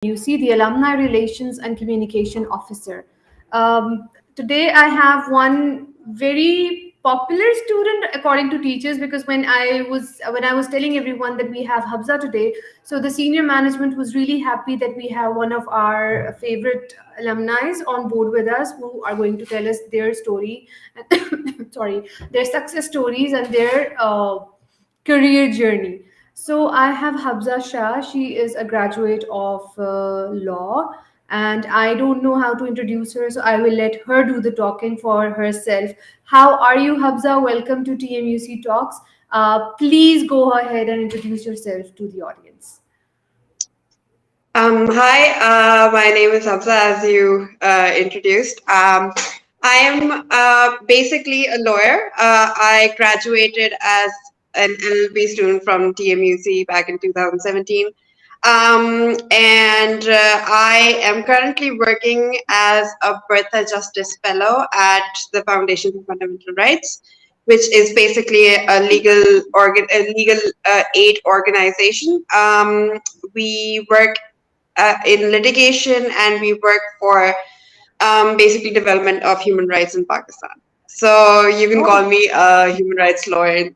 TMUC, the Alumni Relations and Communication Officer. Today, I have one very popular student according to teachers, because when I was telling everyone that we have Habza today, so the senior management was really happy that we have one of our favorite alumni on board with us, who are going to tell us their story, sorry, their success stories and their career journey. So I have Habza Shah. She is a graduate of law, and I don't know how to introduce her, so I will let her do the talking for herself. How are you, Habza? Welcome to TMUC Talks. Please go ahead and introduce yourself to the audience. Hi, my name is Hamza, as you introduced. I am basically a lawyer. I graduated as an LLB student from TMUC back in 2017. And I am currently working as a Bertha Justice Fellow at the Foundation for Fundamental Rights, which is basically a legal aid organization. We work in litigation, and we work for basically development of human rights in Pakistan. So you can call me a human rights lawyer.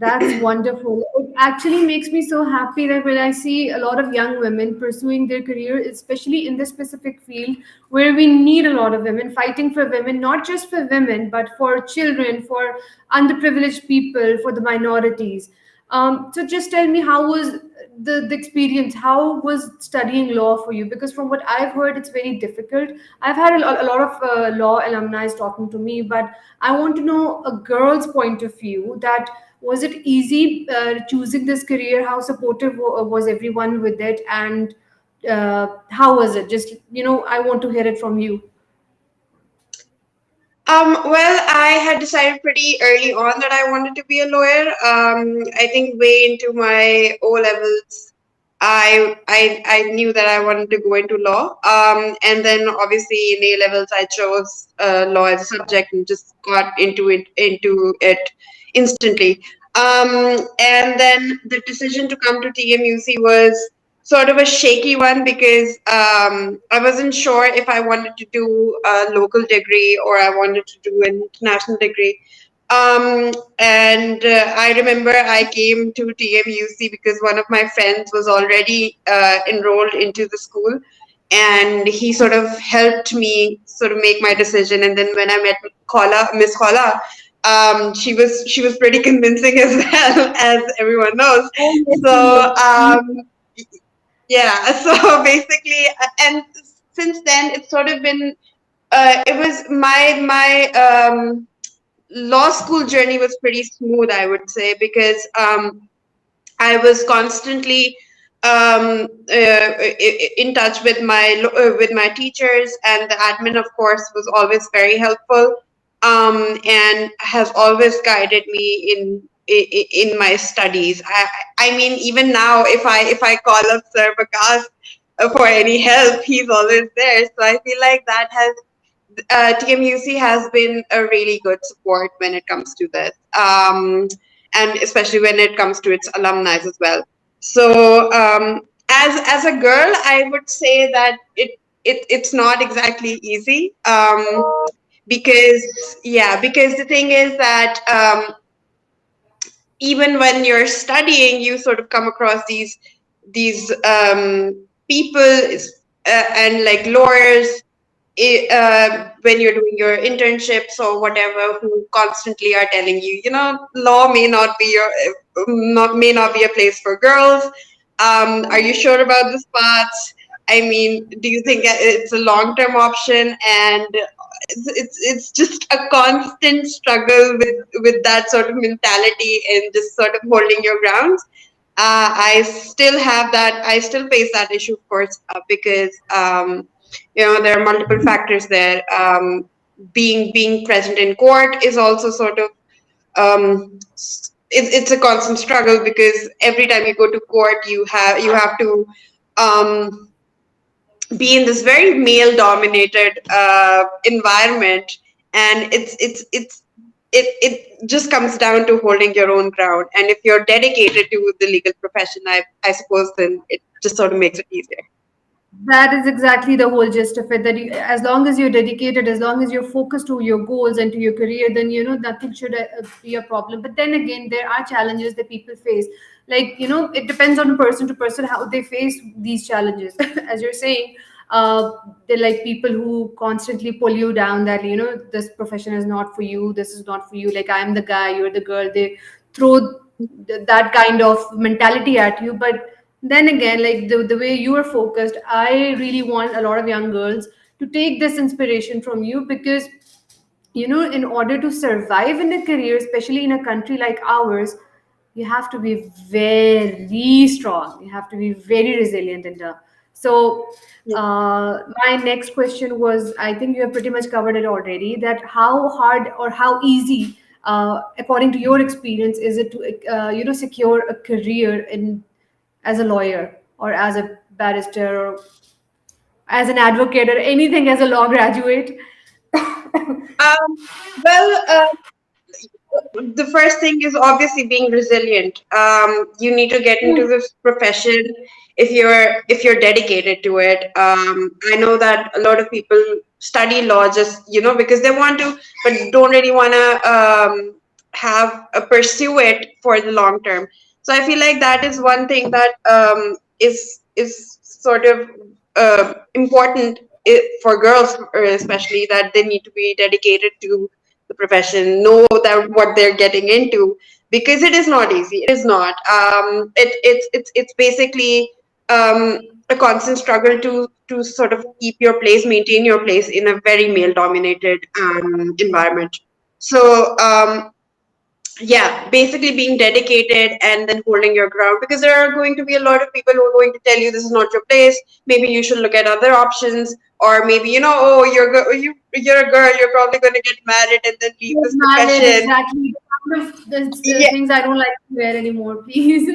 That's wonderful. It actually makes me so happy that when I see a lot of young women pursuing their career, especially in this specific field where we need a lot of women fighting for women, not just for women, but for children, for underprivileged people, for the minorities. So just tell me, how was the experience? How was studying law for you? Because from what I've heard, it's very difficult. I've had a lot of law alumni talking to me, but I want to know a girl's point of view. That was it easy choosing this career? How supportive was everyone with it? And how was it? Just, I want to hear it from you. Well, I had decided pretty early on that I wanted to be a lawyer. I think way into my O levels, I knew that I wanted to go into law. And then obviously in A levels, I chose law as a subject and just got into it instantly. And then the decision to come to TMUC was sort of a shaky one, because I wasn't sure if I wanted to do a local degree or I wanted to do an international degree. And I remember I came to TMUC because one of my friends was already enrolled into the school, and he sort of helped me sort of make my decision. And then when I met Miss Khala, she was pretty convincing as well, as everyone knows. Oh, yes, So yes. yeah, so basically, and since then it's sort of been it was my law school journey was pretty smooth, I would say, because I was constantly in touch with my teachers, and the admin, of course, was always very helpful, and has always guided me in my studies. I mean, even now, if I call up Sir Bakas for any help, he's always there. So I feel like that has TMUC has been a really good support when it comes to this, and especially when it comes to its alumni as well. So, as a girl, I would say that it's not exactly easy, because the thing is that even when you're studying, you sort of come across these people, and like lawyers, when you're doing your internships or whatever, who constantly are telling you, law may not be a place for girls. Are you sure about this path? I mean, do you think it's a long-term option? And it's just a constant struggle with that sort of mentality and just sort of holding your grounds. I still have that. I still face that issue, of course, because there are multiple factors there. Being present in court is also sort of it's a constant struggle, because every time you go to court, you have to um, be in this very male dominated environment, and it just comes down to holding your own ground. And if you're dedicated to the legal profession, I suppose then just sort of makes it easier. That is exactly the whole gist of it. That you, as long as you're dedicated, as long as you're focused to your goals and to your career, then nothing should be a problem. But then again, there are challenges that people face. Like it depends on person to person how they face these challenges. As you're saying, they're like people who constantly pull you down. That this profession is not for you. This is not for you. Like I'm the guy, you're the girl. They throw that kind of mentality at you, but then again, like the way you are focused, I really want a lot of young girls to take this inspiration from you, because in order to survive in a career, especially in a country like ours, you have to be very strong, you have to be very resilient in the so my next question was, I think you have pretty much covered it already, that how hard or how easy, according to your experience, is it to secure a career in as a lawyer or as a barrister or as an advocate or anything as a law graduate? Well, the first thing is obviously being resilient. You need to get into this profession if you're dedicated to it. I know that a lot of people study law just because they want to, but don't really want to have pursue it for the long term. So I feel like that is one thing that is sort of important for girls, especially, that they need to be dedicated to the profession, know that what they're getting into, because it is not easy. It is not. It's basically a constant struggle to sort of keep your place, maintain your place in a very male dominated environment. So yeah, basically being dedicated and then holding your ground, because there are going to be a lot of people who are going to tell you this is not your place, maybe you should look at other options, or maybe oh, you're a girl, you're probably going to get married and then leave Get this married, profession. exactly. The kind of Yeah, things I don't like to wear anymore, please.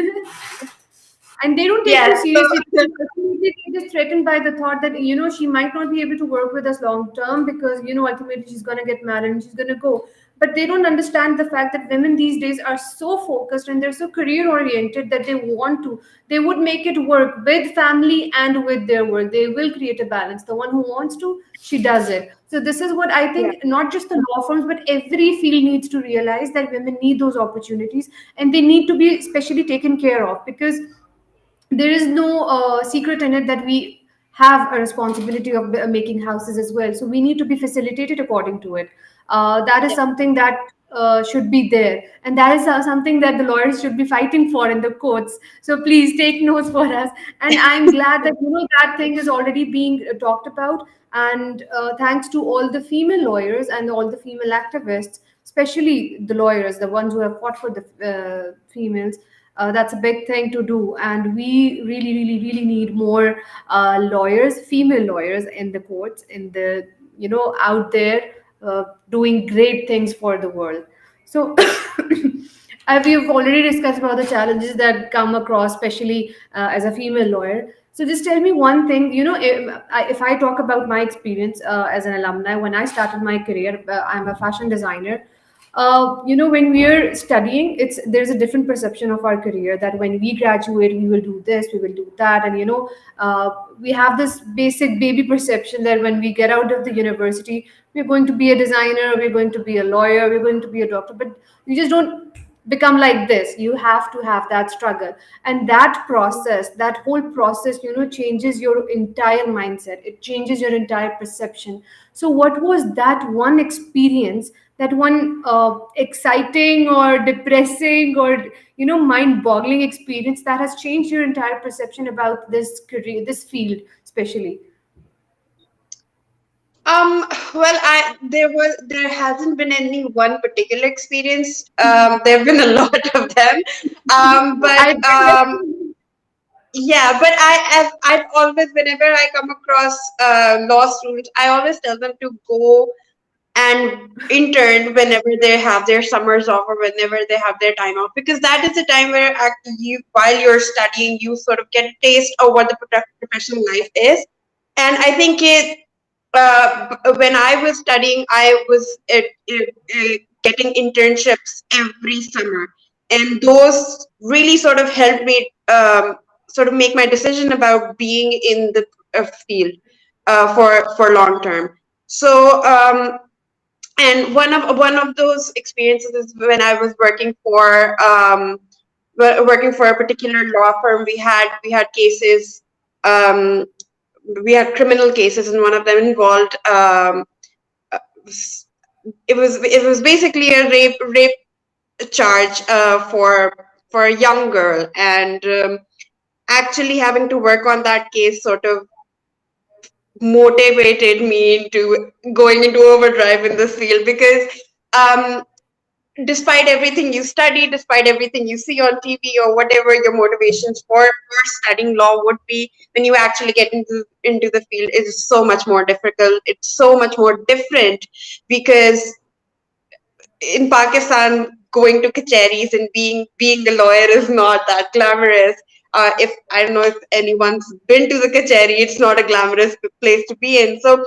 And they don't take you yeah, seriously, because ultimately they're just threatened by the thought that she might not be able to work with us long term, because ultimately she's going to get married and she's going to go. But they don't understand the fact that women these days are so focused and they're so career oriented that they would make it work with family and with their work. They will create a balance. The one who wants to, she does it. So this is what I yeah, think, not just the law firms but every field needs to realize, that women need those opportunities and they need to be specially taken care of, because there is no secret in it that we have a responsibility of making houses as well. So we need to be facilitated according to it. That is yeah. something that should be there, and that is something that the lawyers should be fighting for in the courts. So please take notes for us. And I'm glad that that thing is already being talked about. And thanks to all the female lawyers and all the female activists, especially the lawyers, the ones who have fought for the females. That's a big thing to do, and we really, really, really need more lawyers, female lawyers, in the courts, in the out there, doing great things for the world. So we've already discussed about the challenges that come across, especially as a female lawyer. So just tell me one thing. If I talk about my experience as an alumni, when I started my career, I'm a fashion designer. When we're studying, there's a different perception of our career, that when we graduate we will do this, we will do that, and we have this basic baby perception that when we get out of the university, we're going to be a designer, we're going to be a lawyer, we're going to be a doctor. But you just don't become like this. You have to have that struggle, and that whole process changes your entire mindset, it changes your entire perception. So what was that one experience, that one exciting or depressing or mind-boggling experience that has changed your entire perception about this career, this field especially? Well, there hasn't been any one particular experience. There have been a lot of them. But I yeah, but I've always, whenever I come across law students, I always tell them to go and intern whenever they have their summers off or whenever they have their time off, because that is the time where you, while you're studying, you sort of get a taste of what the professional life is. And I think when I was studying, I was getting internships every summer, and those really sort of helped me sort of make my decision about being in the field for long term. So and one of those experiences is when I was working for a particular law firm. We had cases, um, we had criminal cases, and one of them involved it was basically a rape charge for a young girl, and actually having to work on that case sort of motivated me into going into overdrive in this field, because um, despite everything you study, despite everything you see on TV or whatever your motivations for studying law would be, when you actually get into the field, it is so much more difficult. It's so much more different, because in Pakistan, going to kacheris and being a lawyer is not that glamorous. If I don't know if anyone's been to the kacheri, it's not a glamorous place to be in. So,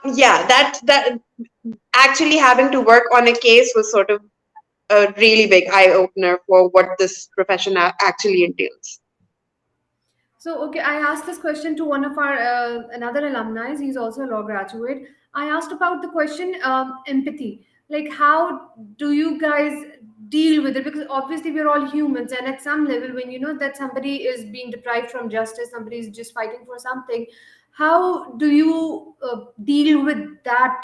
yeah, that actually having to work on a case was sort of a really big eye opener for what this profession actually entails. So, okay, I asked this question to one of our another alumni. He's also a law graduate. I asked about the question empathy. Like, how do you guys deal with it? Because obviously we're all humans, and at some level, when you know that somebody is being deprived from justice, somebody is just fighting for something, how do you deal with that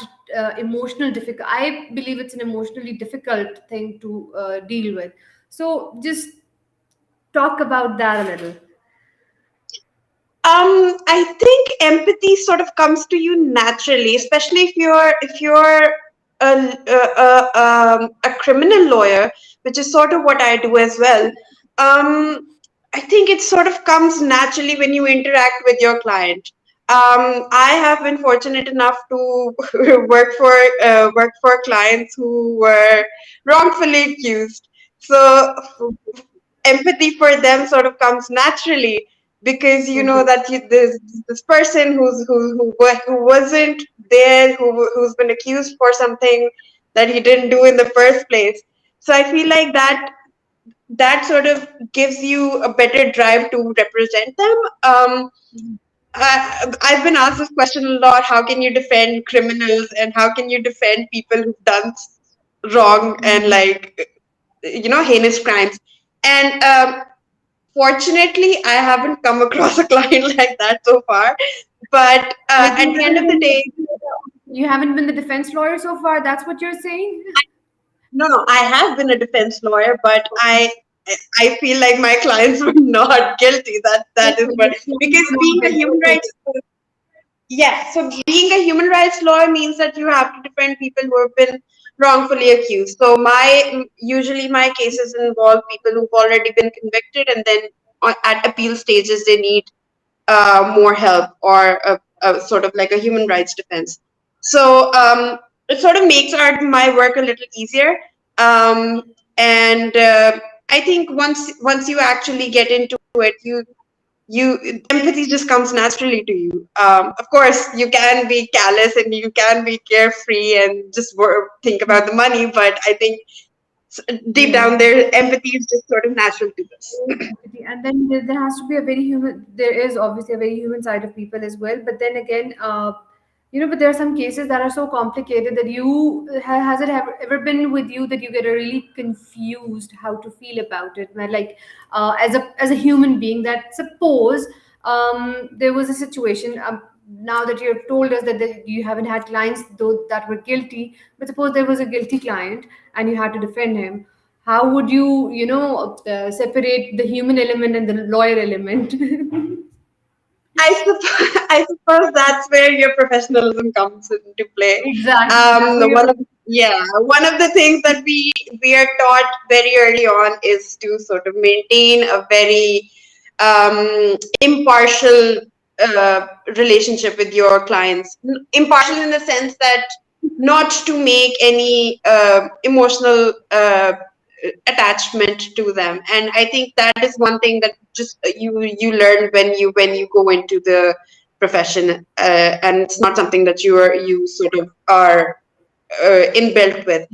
emotional difficult? I believe it's an emotionally difficult thing to deal with. So, just talk about that a little. I think empathy sort of comes to you naturally, especially if you're a criminal lawyer, which is sort of what I do as well. I think it sort of comes naturally when you interact with your client. I have been fortunate enough to work for clients who were wrongfully accused. So empathy for them sort of comes naturally, because you know Okay. that this person who wasn't there, who's been accused for something that he didn't do in the first place. So I feel like that sort of gives you a better drive to represent them. I've been asked this question a lot: how can you defend criminals, and how can you defend people who've done wrong and, Mhm. like, heinous crimes? And fortunately, I haven't come across a client like that so far. But Like at the end of the day, you haven't been the defense lawyer so far. That's what you're saying. no, no, I have been a defense lawyer, but I feel like my clients were not guilty. That is Okay, what, your clients because are not being a guilty. human Okay. rights, yeah, so being a human rights lawyer means that you have to defend people who have been wrongfully accused. So usually my cases involve people who've already been convicted, and then at appeal stages they need more help, or a sort of like a human rights defense. So it sort of makes my work a little easier. And I think once you actually get into it, you empathy just comes naturally to you. Of course, you can be callous and you can be carefree and just think about the money, but I think deep Yeah. down there, empathy is just sort of natural to us. Empathy. And then there has to be a very human, there is obviously a very human side of people as well. But then again, but there are some cases that are so complicated that has it ever been with you that you get really confused how to feel about it? Like, as a human being, that suppose there was a situation. Now that you have told us that you haven't had clients though that were guilty, but suppose there was a guilty client and you had to defend him, how would you separate the human element and the lawyer element? I suppose that's where your professionalism comes into play. Exactly, that's what One you're. of one of the things that we are taught very early on is to sort of maintain a very impartial relationship with your clients. Impartial in the sense that not to make any emotional attachment to them. And I think that is one thing that just you learn when you go into the profession, and it's not something that you sort of are inbuilt with.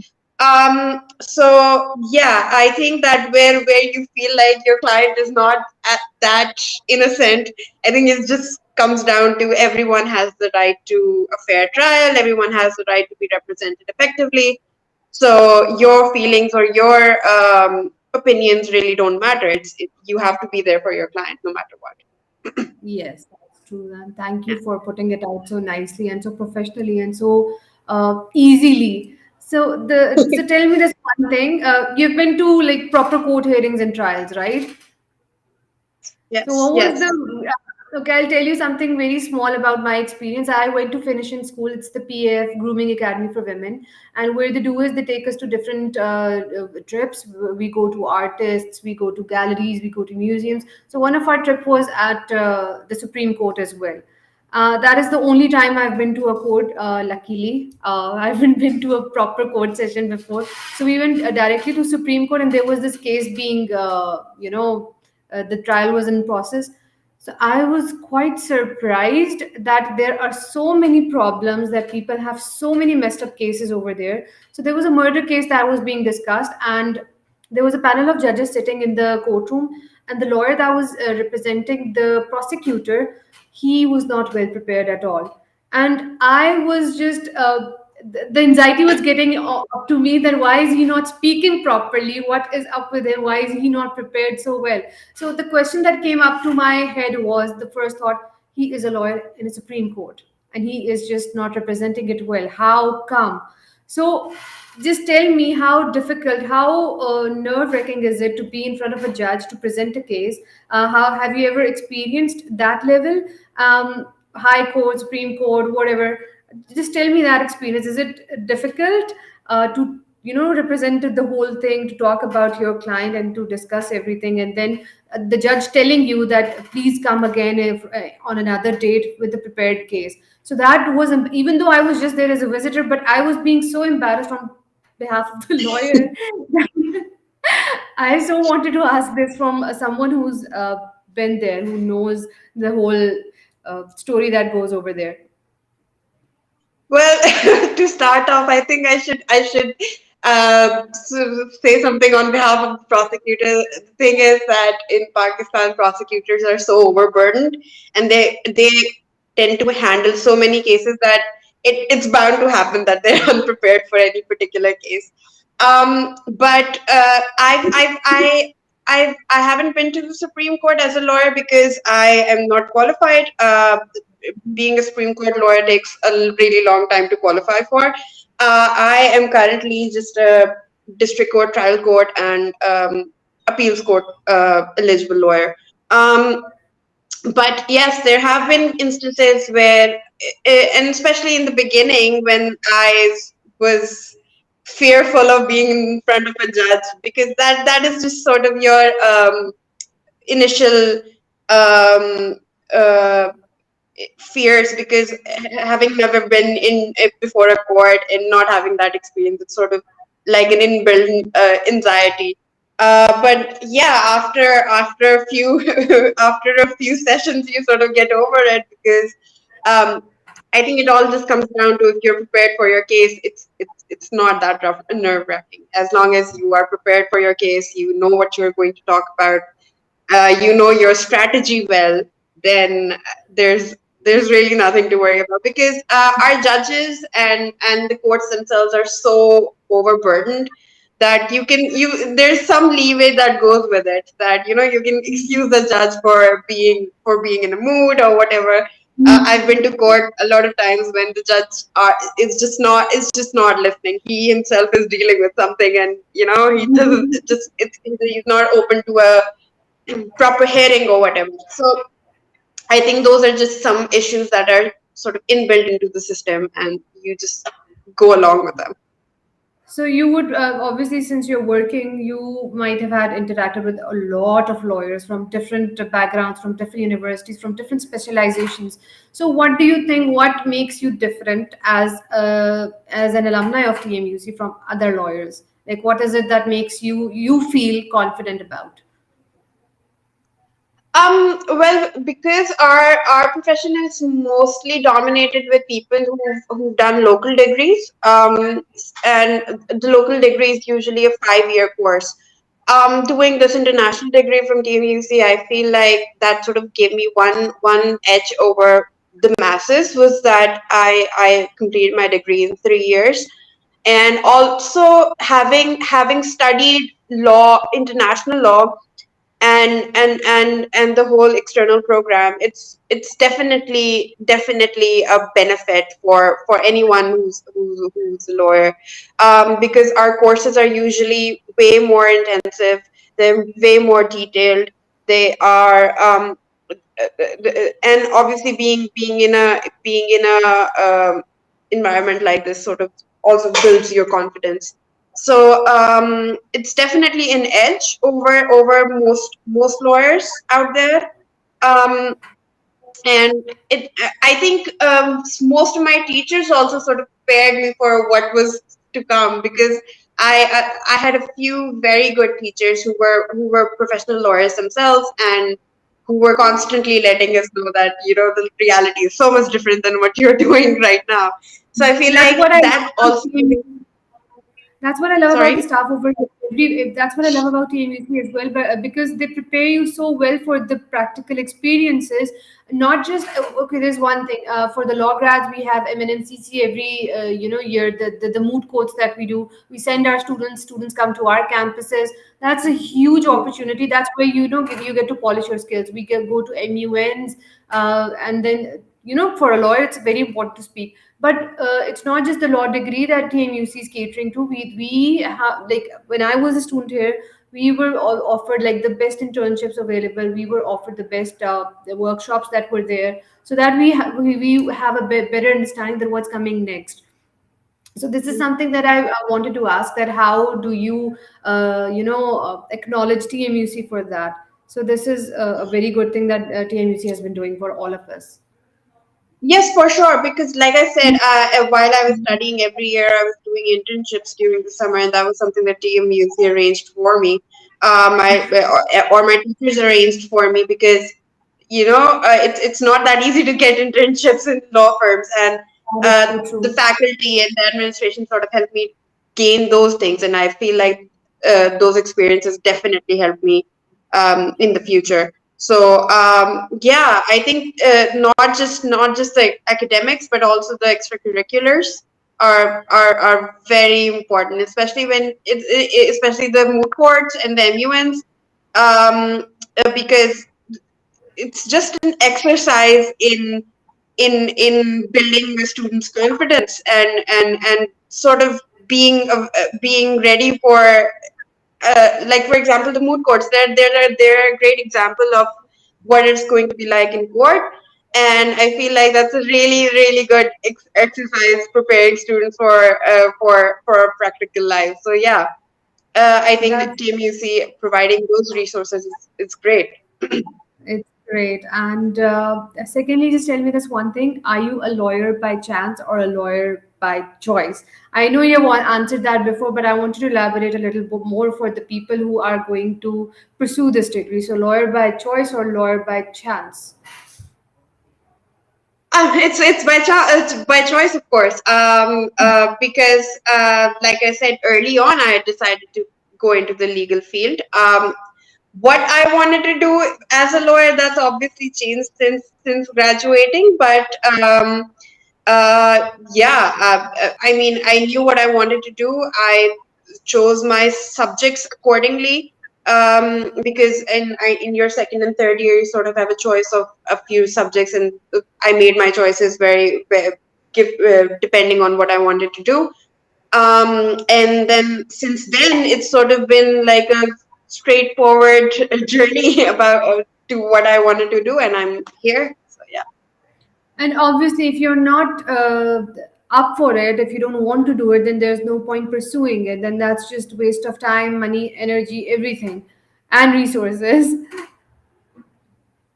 So yeah, I think that where you feel like your client is not that innocent, I think it just comes down to everyone has the right to a fair trial, everyone has the right to be represented effectively. So your feelings or your opinions really don't matter. You have to be there for your client no matter what. Yes, that's true. And thank you for putting it out so nicely and so professionally and so easily. So tell me this one thing. You've been to like proper court hearings and trials, right? So Yes, what was yes. the okay, I'll tell you something very small about my experience. I went to finish in school. It's the PAF Grooming Academy for Women, and where they do is they take us to different trips. We go to artists, we go to galleries, we go to museums. So one of our trip was at the Supreme Court as well. That is the only time I've been to a court. Luckily, I haven't been to a proper court session before. So we went directly to Supreme Court, and there was this case being, the trial was in process. So I was quite surprised that there are so many problems, that people have so many messed up cases over there. So there was a murder case that was being discussed, and there was a panel of judges sitting in the courtroom, and the lawyer that was representing the prosecutor, he was not well prepared at all. And I was just the anxiety was getting up to me, that why is he not speaking properly, what is up with him, why is he not prepared so well. So the question that came up to my head was, the first thought, he is a lawyer in a Supreme Court and he is just not representing it well. How come? So just tell me, how difficult, how nerve-wracking is it to be in front of a judge to present a case? How have you ever experienced that level? High court, Supreme Court, whatever. Just tell me that experience. Is it difficult to represent the whole thing, to talk about your client and to discuss everything, and then the judge telling you that please come again if, on another date with the prepared case. So that was, even though I was just there as a visitor, but I was being so embarrassed on behalf of the lawyer. I so wanted to ask this from someone who's been there, who knows the whole story that goes over there. Well, to start off, I think say something on behalf of the prosecutor. The thing is that in Pakistan, prosecutors are so overburdened, and they tend to handle so many cases that it's bound to happen that they're unprepared for any particular case. But I haven't been to the Supreme Court as a lawyer because I am not qualified. Being a Supreme Court lawyer takes a really long time to qualify for. I am currently just a district court, trial court, and appeals court eligible lawyer. Um, but yes, there have been instances where, and especially in the beginning when I was fearful of being in front of a judge, because that is just sort of your initial um, uh, fears, because having never been in before a court and not having that experience, it's sort of like an inbuilt anxiety. But yeah, after a few after a few sessions, you sort of get over it, because um, I think it all just comes down to, if you're prepared for your case, it's not that nerve wracking. As long as you are prepared for your case, you know what you're going to talk about, you know your strategy well, then there's really nothing to worry about, because our judges and the courts themselves are so overburdened that you there's some leeway that goes with it, that you can excuse the judge for being in a mood or whatever. I've been to court a lot of times when the judge is just not listening. He himself is dealing with something, and he doesn't just it's he's not open to a proper hearing or whatever. So I think those are just some issues that are sort of inbuilt into the system, and you just go along with them. So you would obviously, since you're working, you might have had interacted with a lot of lawyers from different backgrounds, from different universities, from different specializations. So what do you think? What makes you different as an alumni of TMUC from other lawyers? Like, what is it that makes you feel confident about? Well, because our profession is mostly dominated with people who've done local degrees, and the local degree is usually a 5-year course. Doing this international degree from TMUC, I feel like that sort of gave me one edge over the masses, was that I completed my degree in 3 years, and also having studied law, international law, and the whole external program, it's definitely a benefit for anyone who's a lawyer, because our courses are usually way more intensive, they're way more detailed, they are and obviously being in a environment like this sort of also builds your confidence. So it's definitely an edge over most lawyers out there. Um, and I think most of my teachers also sort of prepared me for what was to come, because I had a few very good teachers who were professional lawyers themselves, and who were constantly letting us know that, the reality is so much different than what you're doing right now. So I feel That's like what I that love. also That's what I love about the sorry. staff over here. That's what I love about TMUC as well, but because they prepare you so well for the practical experiences. Not just okay. There's one thing for the law grads, we have MNMCC every year. The moot courts that we do, we send our students. Students come to our campuses. That's a huge opportunity. That's where you get to polish your skills. We can go to MUNs, and then for a lawyer, it's very important to speak. But it's not just the law degree that TMUC is catering to. We have, like, when I was a student here, we were all offered like the best internships available. We were offered the best the workshops that were there, so that we have a better understanding that what's coming next. So this is something that I wanted to ask, that how do you acknowledge TMUC for that? So this is a very good thing that TMUC has been doing for all of us. Yes, for sure. Because, like I said, while I was studying every year, I was doing internships during the summer, and that was something that TMUC arranged for me. My or my teachers arranged for me, because it's not that easy to get internships in law firms, and That is so the true. faculty and the administration sort of helped me gain those things, and I feel like those experiences definitely helped me in the future. So yeah, I think not just the academics, but also the extracurriculars are very important, especially when especially the moot courts and the MUNs, because it's just an exercise in building the students' confidence, and sort of being ready for, like, for example, the moot courts. They're a great example of what it's going to be like in court, and I feel like that's a really good exercise preparing students for a practical life. So yeah, I think that That's TMUC providing those resources is great. It's great. And secondly, just tell me this one thing. Are you a lawyer by chance or a lawyer by choice? I know you have answered that before, but I wanted to elaborate a little bit more for the people who are going to pursue this degree. So, lawyer by choice or lawyer by chance? It's by choice, of course. Because like I said early on, I decided to go into the legal field. What I wanted to do as a lawyer, that's obviously changed since graduating. But yeah, I mean, I knew what I wanted to do. I chose my subjects accordingly, because in your second and third year, you sort of have a choice of a few subjects, and I made my choices depending on what I wanted to do. And then since then, it's sort of been like a straightforward journey about to what I wanted to do, and I'm here. So yeah. And obviously, if you're not up for it, if you don't want to do it, then there's no point pursuing it. Then that's just waste of time, money, energy, everything, and resources.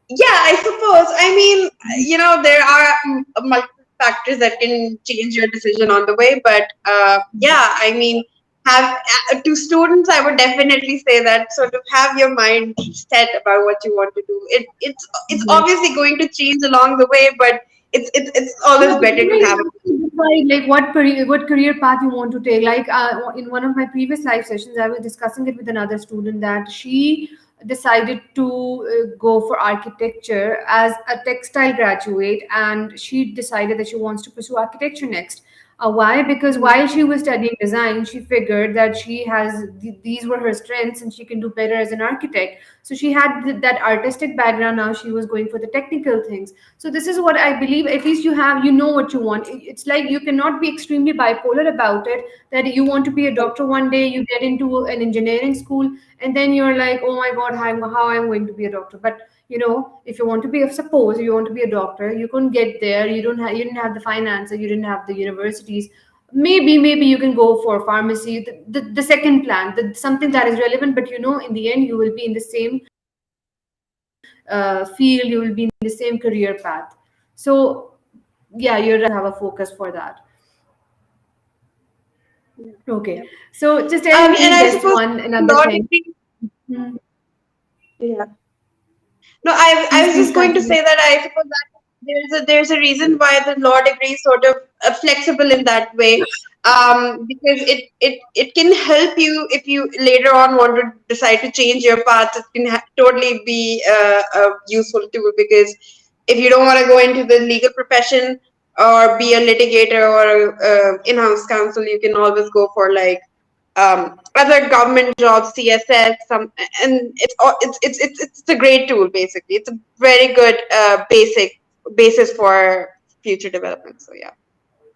Yeah, I suppose. I mean, there are multiple factors that can change your decision on the way, but yeah, I mean, have to students, I would definitely say that sort of have your mind set about what you want to do. It's Yes. obviously going to change along the way, but it's Yeah, always but better to you have a have to decide like what career path you want to take. Like in one of my previous live sessions, I was discussing it with another student that she decided to go for architecture as a textile graduate, and she decided that she wants to pursue architecture next. Why? Because while she was studying design, she figured that she has these were her strengths and she can do better as an architect. So she had that artistic background. Now she was going for the technical things. So this is what I believe. At least you know what you want. It's like you cannot be extremely bipolar about it, that you want to be a doctor one day, you get into an engineering school, and then you're like, oh my god, how I'm going to be a doctor. But if you want to be, suppose you want to be a doctor, you couldn't get there, you didn't have the finances, you didn't have the universities. Maybe you can go for pharmacy, the second plan, something that is relevant, but in the end you will be in the same field, you will be in the same career path. So yeah, you're right, have a focus for that. yeah. Okay, so just tell And me I this suppose one another law thing. degree. Hmm. Yeah. No, I Please, was please just going to continue. say that I suppose that there's a reason why the law degree is sort of flexible in that way, because it can help you if you later on want to decide to change your path. It can totally be a useful tool, because if you don't want to go into the legal profession or be a litigator or in-house counsel, you can always go for like other government jobs, CSS, and it's a great tool. Basically, it's a very good basic basis for future development. So yeah.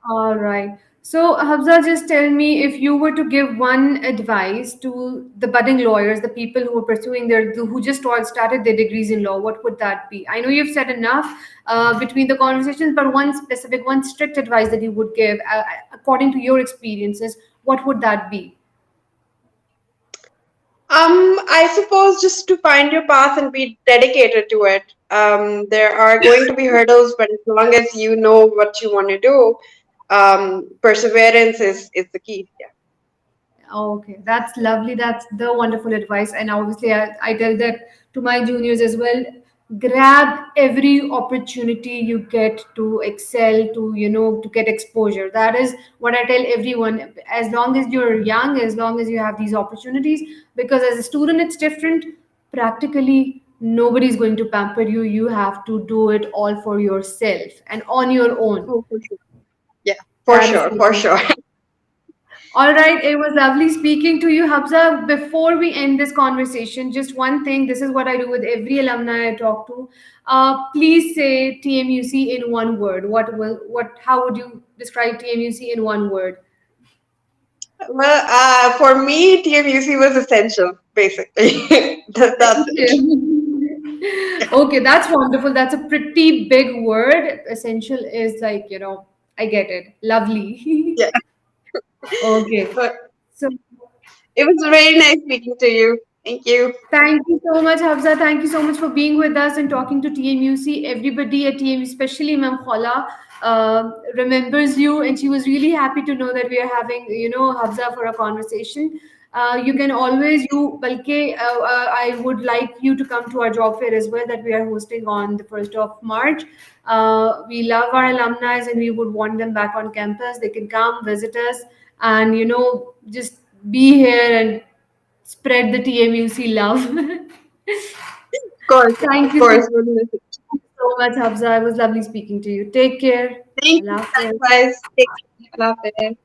All right. So, Hafsa, just tell me, if you were to give one advice to the budding lawyers, the people who are pursuing who just all started their degrees in law, what would that be? I know you've said enough between the conversations, but one strict advice that you would give, according to your experiences, what would that be? I suppose just to find your path and be dedicated to it. There are going to be hurdles, but as long as you know what you want to do, perseverance is the key. Yeah. Okay, that's lovely. That's the wonderful advice. And obviously, I tell that to my juniors as well. Grab every opportunity you get to excel, to get exposure. That is what I tell everyone. As long as you're young, as long as you have these opportunities, because as a student, it's different. Practically, nobody's going to pamper you. You have to do it all for yourself and on your own. Oh, for sure. Yeah, for That is sure, the for thing. sure. All right, it was lovely speaking to you, Habza. Before we end this conversation, just one thing. This is what I do with every alumni I talk to. Please say TMUC in one word. How would you describe TMUC in one word? Well, for me, TMUC was essential, basically. That's Thank it. you. Okay, that's wonderful. That's a pretty big word. Essential is like, I get it. Lovely. Yeah. Okay. But So it was very nice speaking to you. Thank you. thank you so much, Hafza. Thank you so much for being with us and talking to TMUC. Everybody at TMU, especially Ma'am Khola, remembers you, and she was really happy to know that we are having, Hafza for a conversation. You can always, Balke, I would like you to come to our job fair as well that we are hosting on the 1st of March. We love our alumni and we would want them back on campus. They can come visit us and, just be here and spread the TMUC love. Of Thank you course. We'll miss it. so much, Habza. It was lovely speaking to you. Take care. Thank you. Allah Hafiz. Likewise. Take care. Allah Hafiz.